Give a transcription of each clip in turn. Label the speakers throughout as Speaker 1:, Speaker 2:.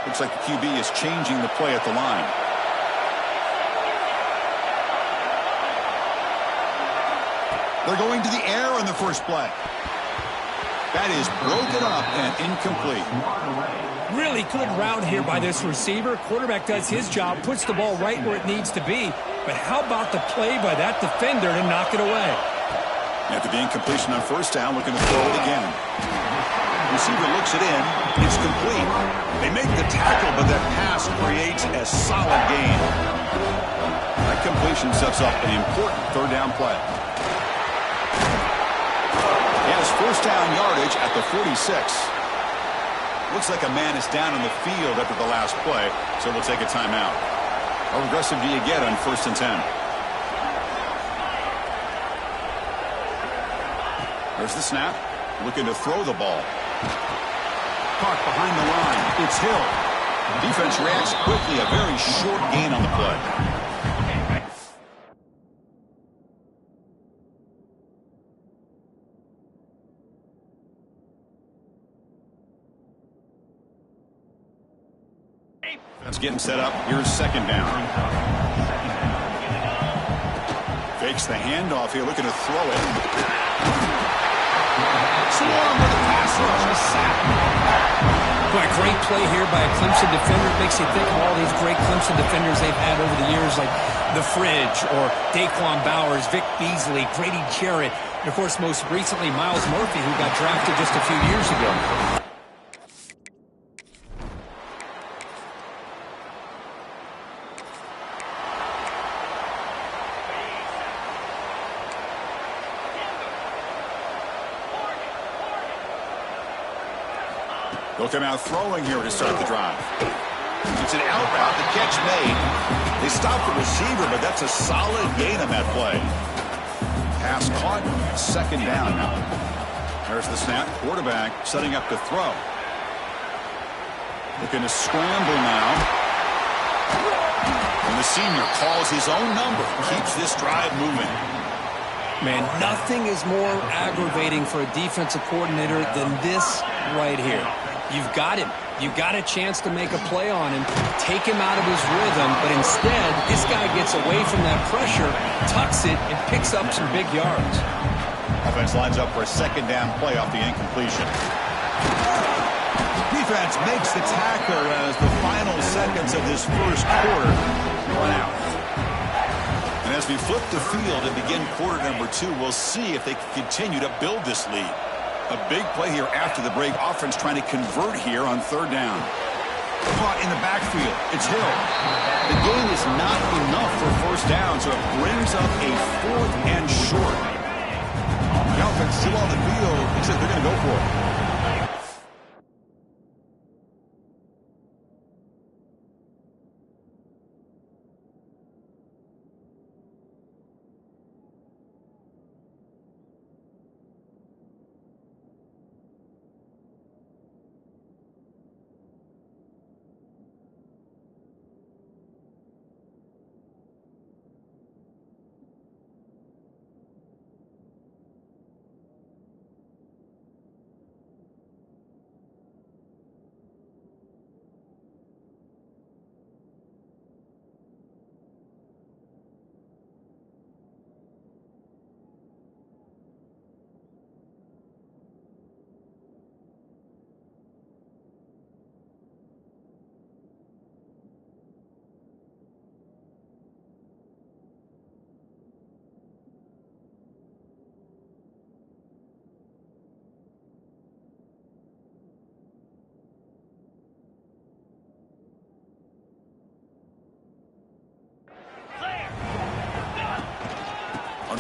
Speaker 1: Looks like the QB is changing the play at the line. They're going to the air on the first play. That is broken up and incomplete.
Speaker 2: Really good route here by this receiver. Quarterback does his job, puts the ball right where it needs to be. But how about the play by that defender to knock it away?
Speaker 1: After the incompletion on first down, looking to throw it again. Receiver looks it in. It's complete. They make the tackle, but that pass creates a solid gain. That completion sets up an important third down play. He has first down yardage at the 46. Looks like a man is down on the field after the last play, so we'll take a timeout. How aggressive do you get on 1st and 10? There's the snap. Looking to throw the ball. Caught behind the line. It's Hill. Defense reacts quickly. A very short gain on the play. That's getting set up. Here's second down. Fakes the handoff here, looking to throw it. Swarm with the pass rush. A sack.
Speaker 2: Boy, great play here by a Clemson defender. It makes you think of all these great Clemson defenders they've had over the years, like The Fridge or Daquan Bowers, Vic Beasley, Grady Jarrett, and, of course, most recently, Miles Murphy, who got drafted just a few years ago.
Speaker 1: They'll come out throwing here to start the drive. It's an out route. The catch made. They stop the receiver, but that's a solid gain on that play. Pass caught. Second down now. There's the snap. Quarterback setting up to throw. Looking to scramble now. And the senior calls his own number. Keeps this drive moving.
Speaker 2: Man, nothing is more aggravating for a defensive coordinator than this right here. You've got him. You've got a chance to make a play on him, take him out of his rhythm, but instead, this guy gets away from that pressure, tucks it, and picks up some big yards.
Speaker 1: Offense lines up for a second down play off the incompletion. Defense makes the tackle as the final seconds of this first quarter run out. And as we flip the field and begin quarter number 2, we'll see if they can continue to build this lead. A big play here after the break. Offense trying to convert here on third down. Caught in the backfield. It's Hill. The gain is not enough for first down, so it brings up a 4th and short. The offense still on the field. Looks like they're going to go for it.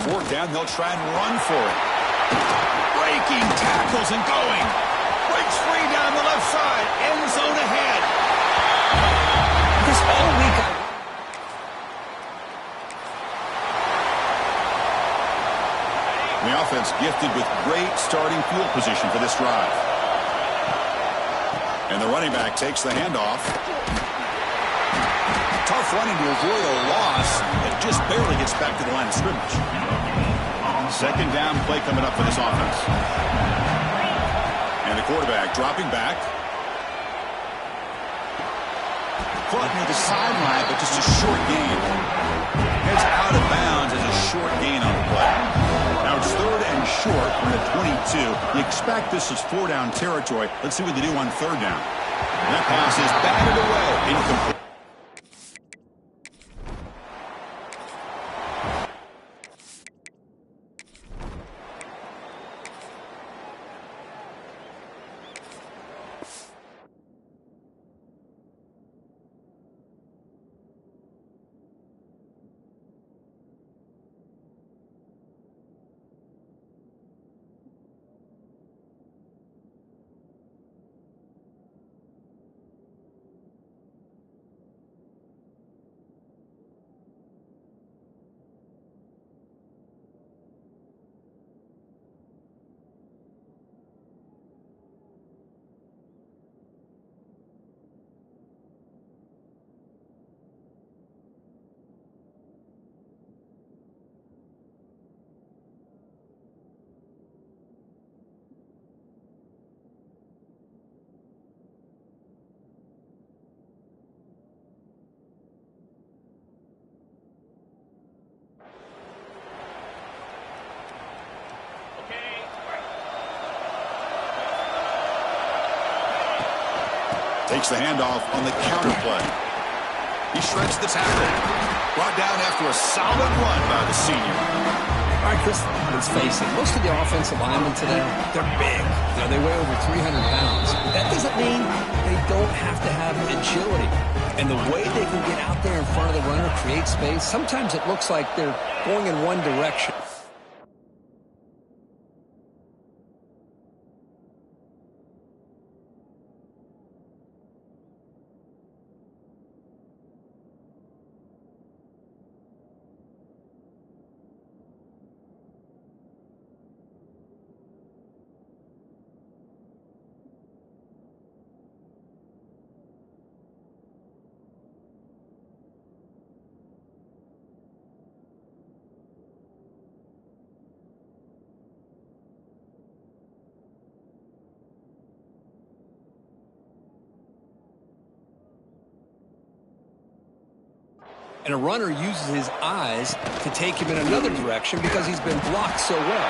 Speaker 1: Fourth down, they'll try and run for it. Breaking tackles and going. Breaks free down the left side. End zone ahead.
Speaker 2: This whole week.
Speaker 1: The offense gifted with great starting field position for this drive. And the running back takes the handoff. Tough running to avoid a loss that just barely gets back to the line of scrimmage. Second down play coming up for this offense. And the quarterback dropping back. foot near the sideline, but just a short gain. It's out of bounds as a short gain on the play. Now it's third and short from the 22. You expect this is 4-down territory. Let's see what they do on third down. And that pass is batted away. Incomplete. Takes the handoff on the counter play. He shreds the tackle. Brought down after a solid run by the senior.
Speaker 2: All right, Chris, let's face it. Most of the offensive linemen today, they're big. You know, they weigh over 300 pounds. That doesn't mean they don't have to have agility. And the way they can get out there in front of the runner, create space, sometimes it looks like they're going in one direction. And a runner uses his eyes to take him in another direction because he's been blocked so well.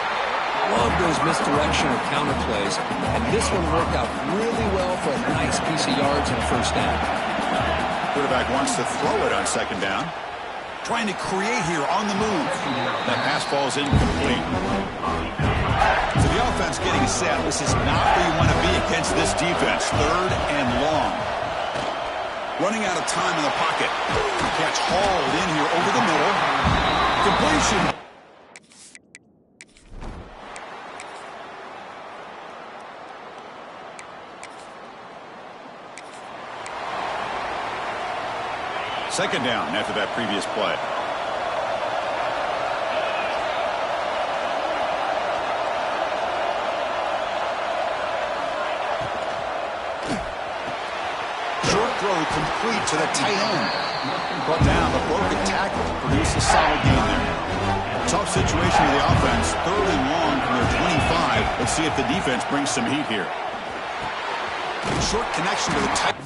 Speaker 2: Love those misdirection or counter plays. And this one worked out really well for a nice piece of yards and a first down.
Speaker 1: Quarterback wants to throw it on second down. Trying to create here on the move. That pass falls incomplete. So the offense getting set. This is not where you want to be against this defense. Third and long. Running out of time in the pocket. Catch hauled in here over the middle. Completion. Second down after that previous play. Complete to the tight end. Brought down, but broke a tackle. Produced a solid gain there. Tough situation for the offense. Third and long from their 25. Let's see if the defense brings some heat here. Short connection to the tight end.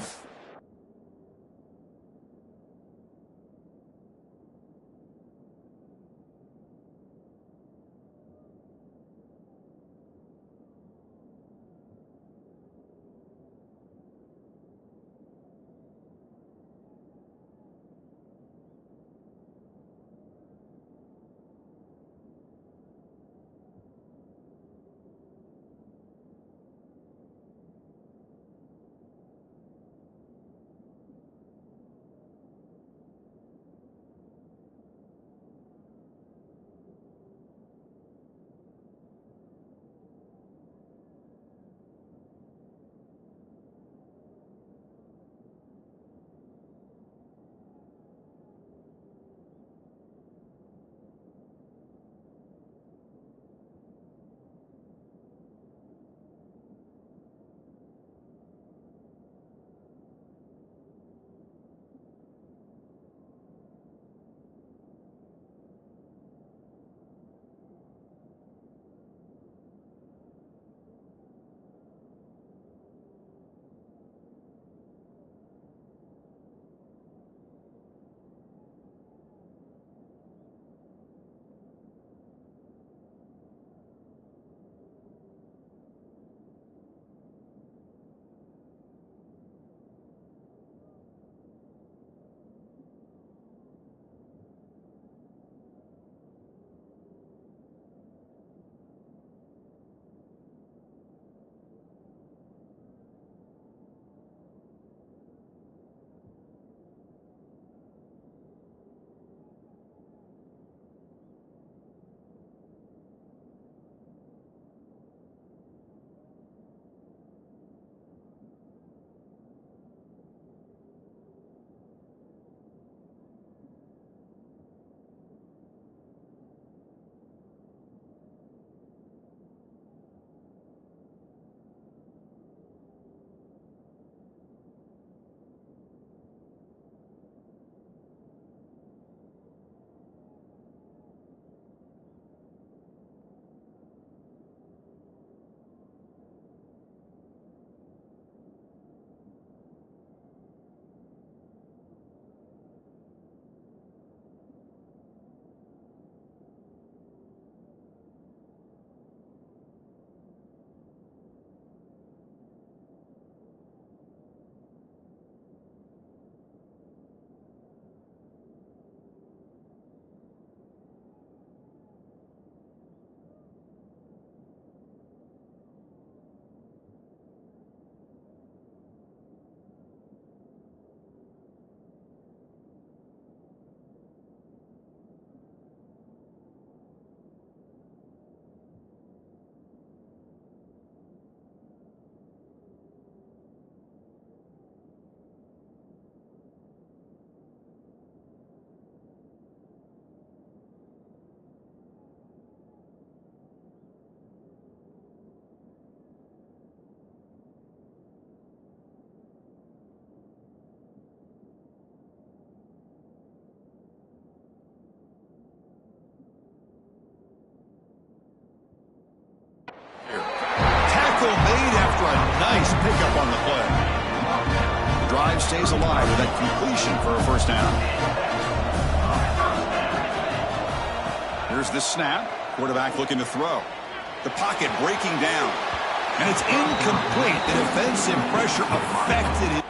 Speaker 1: drive stays alive with that completion for a first down. Here's the snap. Quarterback looking to throw. The pocket breaking down. And it's incomplete. The defensive pressure affected it.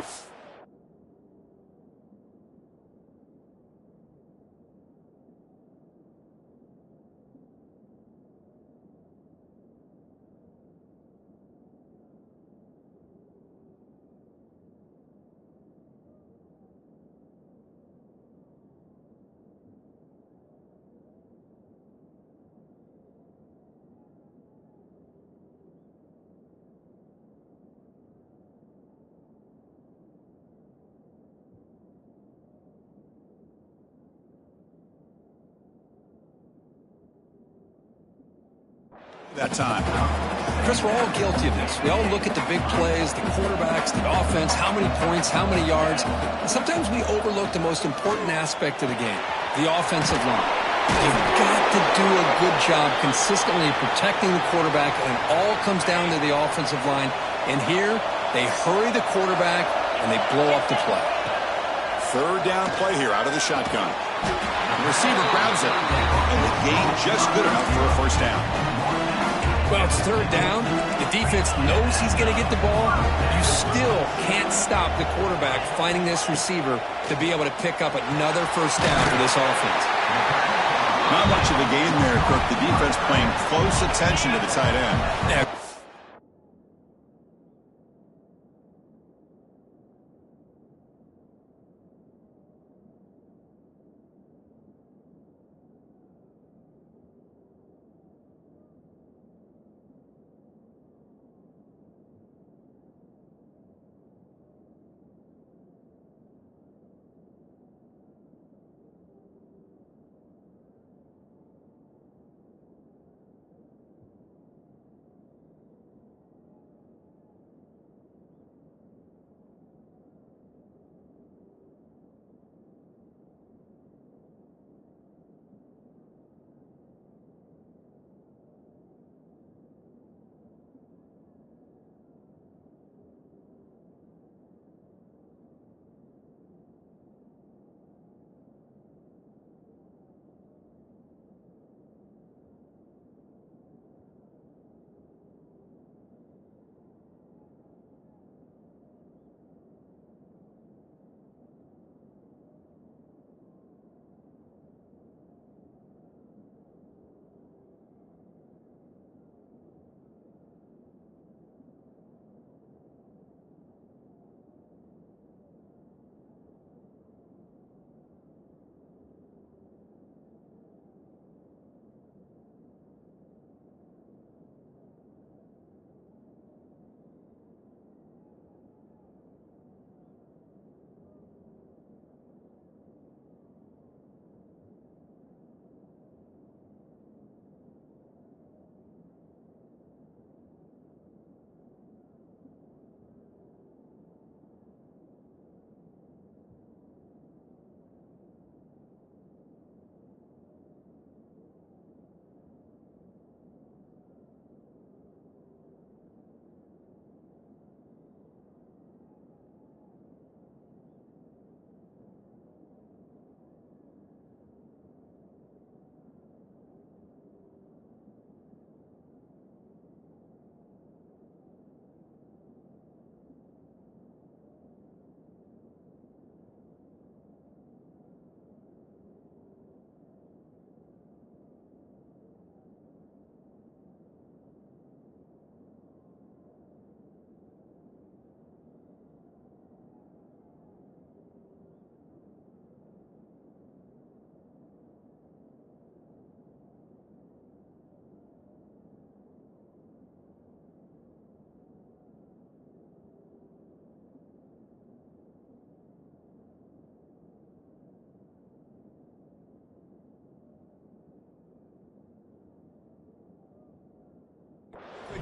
Speaker 1: That time.
Speaker 2: Chris, we're all guilty of this. We all look at the big plays, the quarterbacks, the offense, how many points, how many yards. And sometimes we overlook the most important aspect of the game, the offensive line. You've got to do a good job consistently protecting the quarterback, and it all comes down to the offensive line. And here, they hurry the quarterback, and they blow up the play.
Speaker 1: Third down play here out of the shotgun. The receiver grabs it. And the gain just good enough for a first down.
Speaker 2: Well, it's third down. The defense knows he's going to get the ball. You still can't stop the quarterback finding this receiver to be able to pick up another first down for this offense.
Speaker 1: Not much of a gain there, Kirk. The defense paying close attention to the tight end.
Speaker 2: Yeah.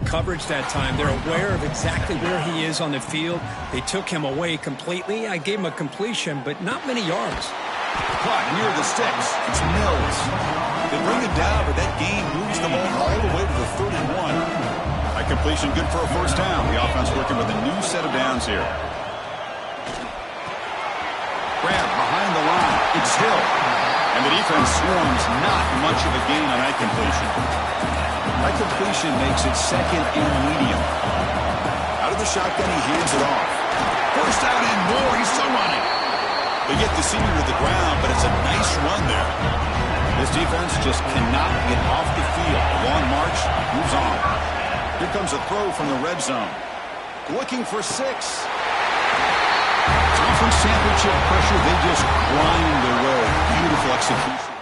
Speaker 2: Coverage that time. They're aware of exactly where he is on the field. They took him away completely. I gave him a completion, but not many yards.
Speaker 1: Clock near the sticks. It's Mills. They bring it down, but that gain moves the ball all the way to the 31. That completion good for a first down. The offense working with a new set of downs here. Hill. And the defense swarms not much of a gain on that completion. That completion makes it second and medium. Out of the shotgun, he hands it off. First out and more. He's still running. They get the senior to the ground, but it's a nice run there. This defense just cannot get off the field. The long march moves on. Here comes a throw from the red zone. Looking for 6. Conference championship pressure, they just grind away. Beautiful execution.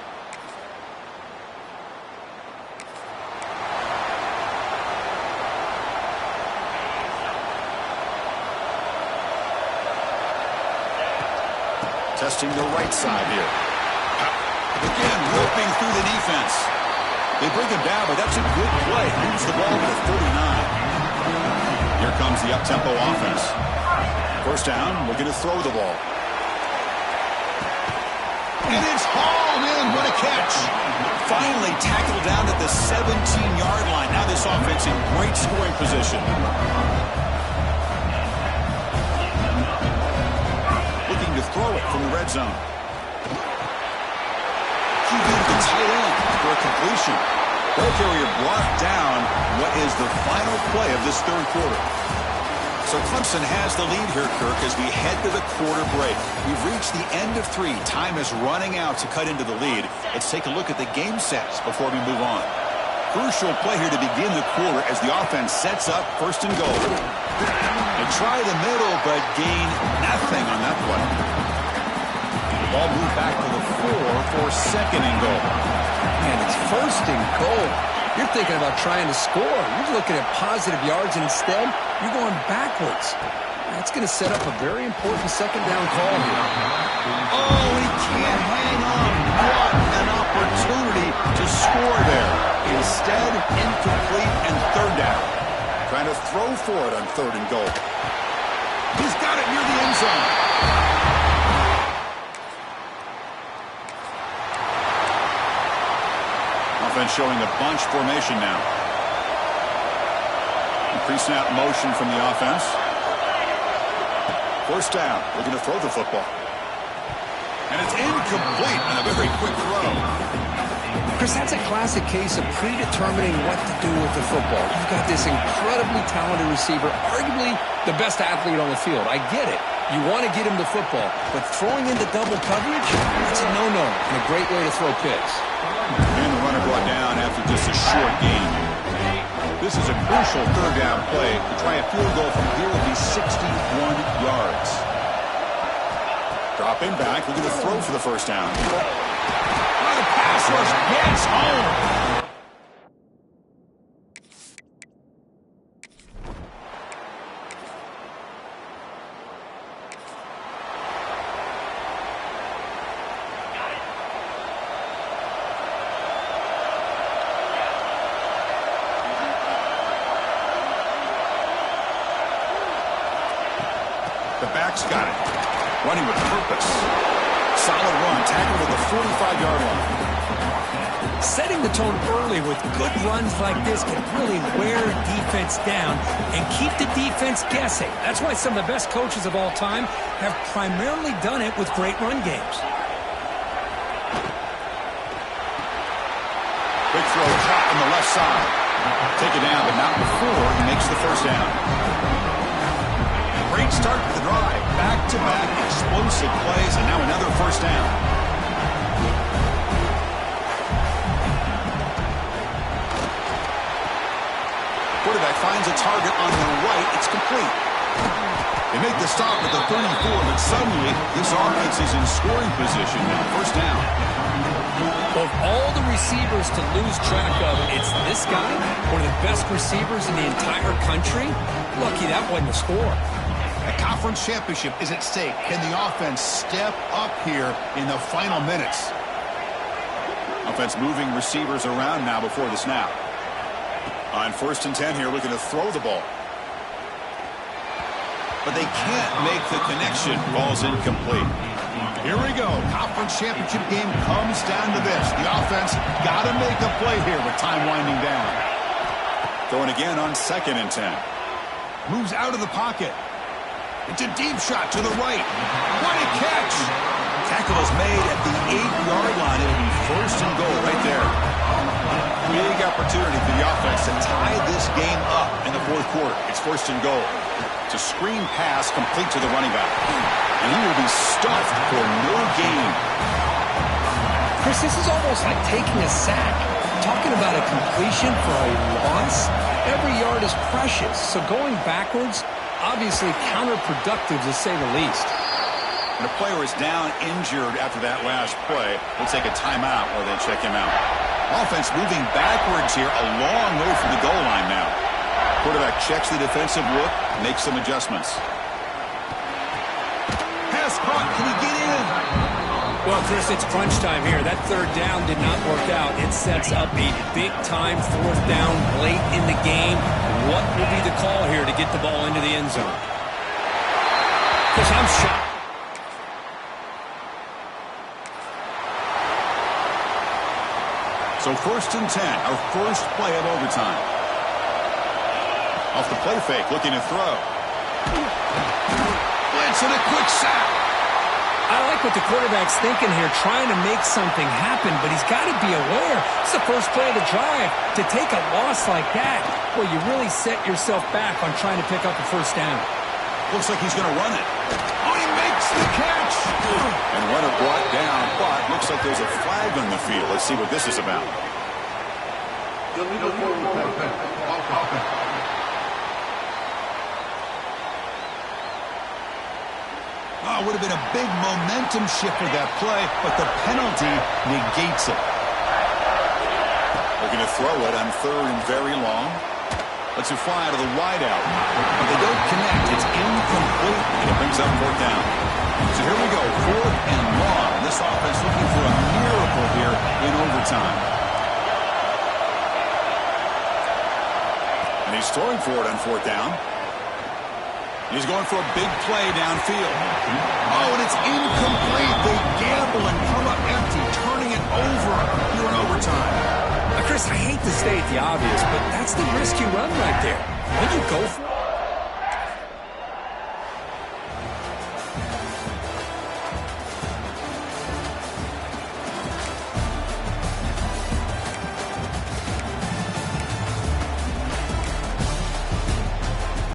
Speaker 1: Testing the right side here. Again, roping through the defense. They bring him down, but that's a good play. Moves the ball to the 39. Here comes the up-tempo offense. First down, we're going to throw the ball. And it's hauled in. What a catch. Finally tackled down at the 17-yard line. Now this offense in great scoring position. Looking to throw it from the red zone. QB to the tight end for a completion. Ball carrier brought down. What is the final play of this third quarter? So Clemson has the lead here, Kirk, as we head to the quarter break. We've reached the end of 3. Time is running out to cut into the lead. Let's take a look at the game sets before we move on. Crucial play here to begin the quarter as the offense sets up first and goal. They try the middle, but gain nothing on that play. The ball moved back to the 4 for second and goal.
Speaker 2: Man, it's first and goal. You're thinking about trying to score. You're looking at positive yards, and instead, you're going backwards. That's going to set up a very important second down call here.
Speaker 1: Oh, he can't hang on. What an opportunity to score there. Instead, incomplete and third down. Trying to throw for it on third and goal. He's got it near the end zone. Offense showing a bunch formation now. Pre-snap motion from the offense. First down. We're going to throw the football. And it's incomplete on a very quick throw.
Speaker 2: Chris, that's a classic case of predetermining what to do with the football. You've got this incredibly talented receiver, arguably the best athlete on the field. I get it. You want to get him the football, but throwing into double coverage, that's a no-no and a great way to throw picks.
Speaker 1: And the runner brought down after just a short gain. This is a crucial third down play. To try a field goal from here will be 61 yards. Dropping back, we're going to throw for the first down. The pass rush gets home. The back's got it. Running with purpose. Solid run. Tackled at the 45-yard line.
Speaker 2: Setting the tone early with good runs like this can really wear defense down and keep the defense guessing. That's why some of the best coaches of all time have primarily done it with great run games.
Speaker 1: Big throw caught on the left side. Take it down, but not before he makes the first down. Great start to the drive. Back-to-back explosive plays, and now another first down. Quarterback finds a target on the right. It's complete. They make the stop at the 34, but suddenly this offense is in scoring position now. First down.
Speaker 2: Of all the receivers to lose track of, it's this guy, one of the best receivers in the entire country. Lucky that wasn't a score.
Speaker 1: A conference championship is at stake. Can the offense step up here in the final minutes? Offense moving receivers around now before the snap. On first and 10 here, looking to throw the ball. But they can't make the connection. Ball's incomplete. Here we go. Conference championship game comes down to this. The offense got to make a play here with time winding down. Going again on second and 10. Moves out of the pocket. It's a deep shot to the right. What a catch. Tackle whistle is made at the 8-yard line. It'll be first and goal right there. Big opportunity for the offense to tie this game up in the fourth quarter. It's first and goal. It's a screen pass complete to the running back. And he will be stuffed for no gain.
Speaker 2: Chris, this is almost like taking a sack. Talking about a completion for a loss, every yard is precious. So going backwards, obviously counterproductive to say the least.
Speaker 1: When a player is down injured after that last play, they'll take a timeout or they check him out. Offense moving backwards here, a long way from the goal line now. Quarterback checks the defensive look, makes some adjustments. Pass caught. Can he get in?
Speaker 2: Well, Chris, it's crunch time here. That third down did not work out. It sets up a big-time fourth down late in the game. What will be the call here to get the ball into the end zone? Chris, I'm shocked.
Speaker 1: So first and 10, our first play of overtime. Off the play fake, looking to throw. Blitz and a quick sack.
Speaker 2: I like what the quarterback's thinking here, trying to make something happen, but he's got to be aware. It's the first play of the drive. To take a loss like that, well, you really set yourself back on trying to pick up a first down.
Speaker 1: Looks like he's going to run it. Oh, he makes the catch. And runner brought down, but looks like there's a flag on the field. Let's see what this is about. Oh, it would have been a big momentum shift for that play, but the penalty negates it. Looking to throw it on third and very long. Lets it fly to the wideout. But they don't connect. It's incomplete, and it brings up fourth down. So here we go, fourth and long. This offense looking for a miracle here in overtime. And he's throwing for it on fourth down. He's going for a big play downfield. Oh, and it's incomplete. They gamble and come up empty, turning it over here in overtime.
Speaker 2: Chris, I hate to state the obvious, but that's the risk you run right there. When you go for it,